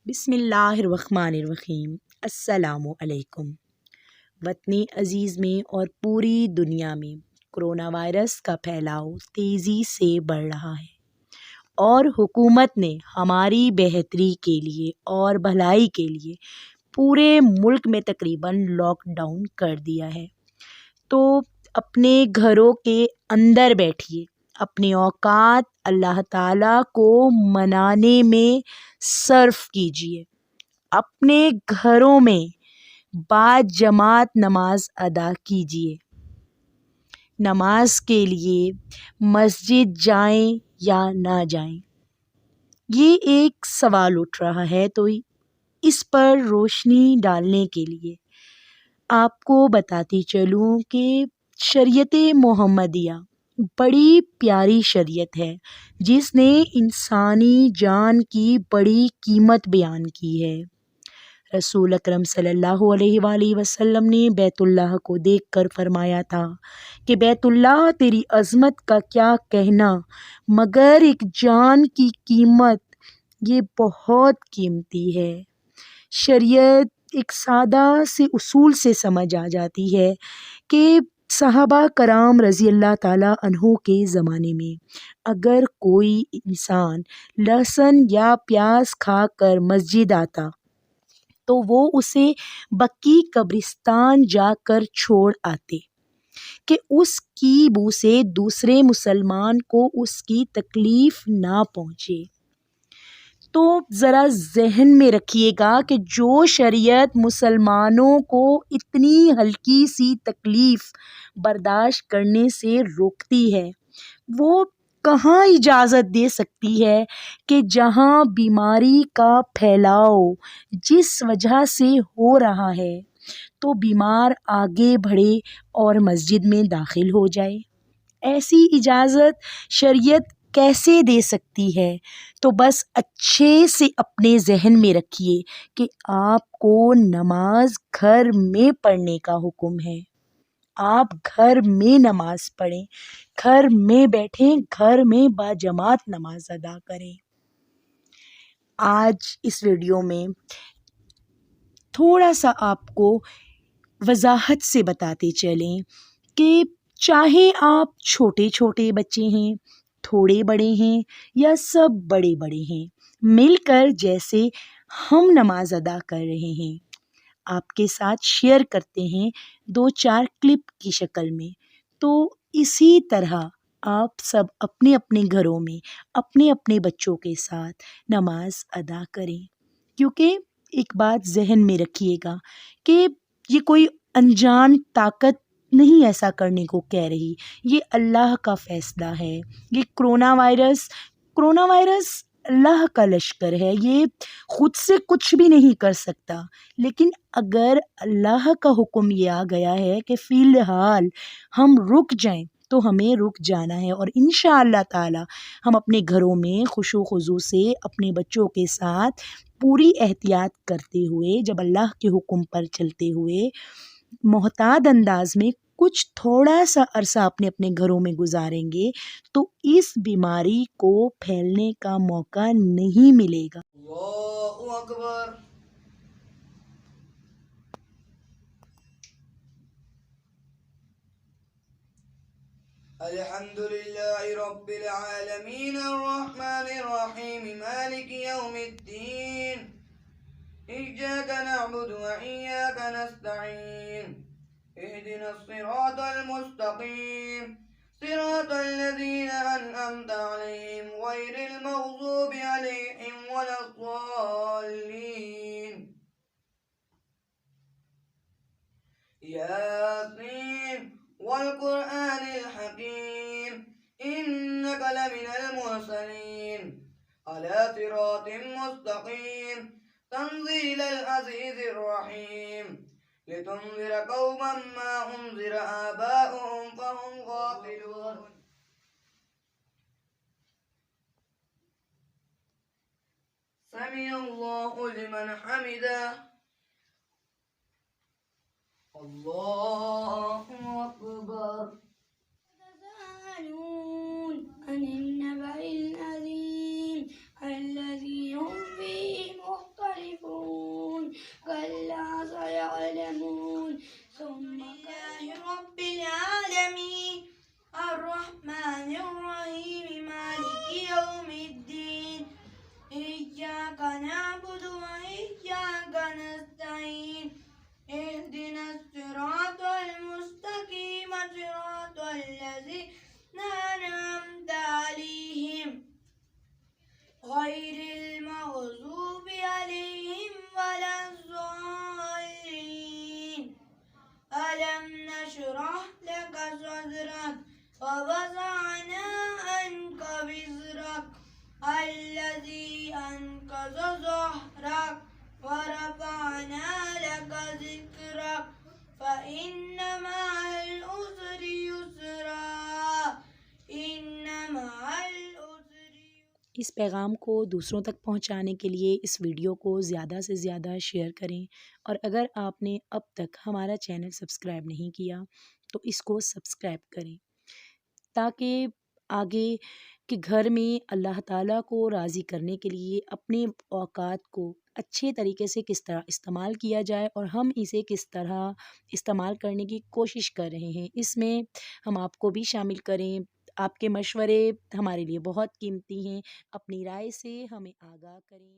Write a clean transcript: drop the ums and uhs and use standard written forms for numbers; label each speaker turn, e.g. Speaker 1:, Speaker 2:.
Speaker 1: بسم اللہ الرحمن الرحیم۔ السلام علیکم۔ وطن عزیز میں اور پوری دنیا میں کرونا وائرس کا پھیلاؤ تیزی سے بڑھ رہا ہے اور حکومت نے ہماری بہتری کے لیے اور بھلائی کے لیے پورے ملک میں تقریباً لاک ڈاؤن کر دیا ہے۔ تو اپنے گھروں کے اندر بیٹھیے، اپنے اوقات اللہ تعالیٰ کو منانے میں صرف کیجیے، اپنے گھروں میں با جماعت نماز ادا کیجیے۔ نماز کے لیے مسجد جائیں یا نہ جائیں، یہ ایک سوال اٹھ رہا ہے، تو اس پر روشنی ڈالنے کے لیے آپ کو بتاتی چلوں کہ شریعت محمدیہ بڑی پیاری شریعت ہے جس نے انسانی جان کی بڑی قیمت بیان کی ہے۔ رسول اکرم صلی اللہ علیہ وآلہ وسلم نے بیت اللہ کو دیکھ کر فرمایا تھا کہ بیت اللہ تیری عظمت کا کیا کہنا، مگر ایک جان کی قیمت یہ بہت قیمتی ہے۔ شریعت ایک سادہ سے اصول سے سمجھ آ جاتی ہے کہ صحابہ کرام رضی اللہ تعالیٰ عنہ کے زمانے میں اگر کوئی انسان لہسن یا پیاز کھا کر مسجد آتا تو وہ اسے بقیع قبرستان جا کر چھوڑ آتے کہ اس کی بو سے دوسرے مسلمان کو اس کی تکلیف نہ پہنچے۔ تو ذرا ذہن میں رکھیے گا کہ جو شریعت مسلمانوں کو اتنی ہلکی سی تکلیف برداشت کرنے سے روکتی ہے، وہ کہاں اجازت دے سکتی ہے کہ جہاں بیماری کا پھیلاؤ جس وجہ سے ہو رہا ہے تو بیمار آگے بڑھے اور مسجد میں داخل ہو جائے۔ ایسی اجازت شریعت کیسے دے سکتی ہے؟ تو بس اچھے سے اپنے ذہن میں رکھیے کہ آپ کو نماز گھر میں پڑھنے کا حکم ہے۔ آپ گھر میں نماز پڑھیں، گھر میں بیٹھیں، گھر میں با جماعت نماز ادا کریں۔ آج اس ویڈیو میں تھوڑا سا آپ کو وضاحت سے بتاتے چلیں کہ چاہے آپ چھوٹے چھوٹے بچے ہیں، تھوڑے بڑے ہیں یا سب بڑے بڑے ہیں، مل کر جیسے ہم نماز ادا کر رہے ہیں آپ کے ساتھ شیئر کرتے ہیں 2-4 کلپ کی شکل میں، تو اسی طرح آپ سب اپنے اپنے گھروں میں اپنے اپنے بچوں کے ساتھ نماز ادا کریں۔ کیونکہ ایک بات ذہن میں رکھیے گا کہ یہ کوئی انجان طاقت نہیں ایسا کرنے کو کہہ رہی، یہ اللہ کا فیصلہ ہے۔ یہ کرونا وائرس اللہ کا لشکر ہے، یہ خود سے کچھ بھی نہیں کر سکتا، لیکن اگر اللہ کا حکم یہ آ گیا ہے کہ فی الحال ہم رک جائیں تو ہمیں رک جانا ہے، اور انشاءاللہ تعالی ہم اپنے گھروں میں خشوع و خضوع سے اپنے بچوں کے ساتھ پوری احتیاط کرتے ہوئے، جب اللہ کے حکم پر چلتے ہوئے محتاط انداز میں کچھ تھوڑا سا عرصہ اپنے اپنے گھروں میں گزاریں گے تو اس بیماری کو پھیلنے کا موقع نہیں ملے گا۔
Speaker 2: اللہ اکبر۔ الحمد للہ رب العالمین الرحمن الرحیم مالک یوم الدین ایاک نعبد و ایاک نستعین اہدنا الصراط المستقیم صراط الذین انعمت علیہم غیر المغضوب علیہم ولا الضالین۔ یاسین والقرآن الحکیم انک لمن المرسلین علی صراط مستقیم تنزیل العزیز الرحیم لتنذر قوما ما انذر آباؤهم فهم غافلون۔ سمع اللہ لمن حمدہ۔ اللہ اکبر۔
Speaker 3: يتساءلون عن النبأ العظيم الذي هم فيه مختلفون ظهرك ورفعنا لك ذكرك فإن مع العسر يسرا إن مع العسر
Speaker 1: اس پیغام کو دوسروں تک پہنچانے کے لیے اس ویڈیو کو زیادہ سے زیادہ شیئر کریں، اور اگر آپ نے اب تک ہمارا چینل سبسکرائب نہیں کیا تو اس کو سبسکرائب کریں، تاکہ آگے کہ گھر میں اللہ تعالیٰ کو راضی کرنے کے لیے اپنے اوقات کو اچھے طریقے سے کس طرح استعمال کیا جائے، اور ہم اسے کس طرح استعمال کرنے کی کوشش کر رہے ہیں، اس میں ہم آپ کو بھی شامل کریں۔ آپ کے مشورے ہمارے لیے بہت قیمتی ہیں، اپنی رائے سے ہمیں آگاہ کریں۔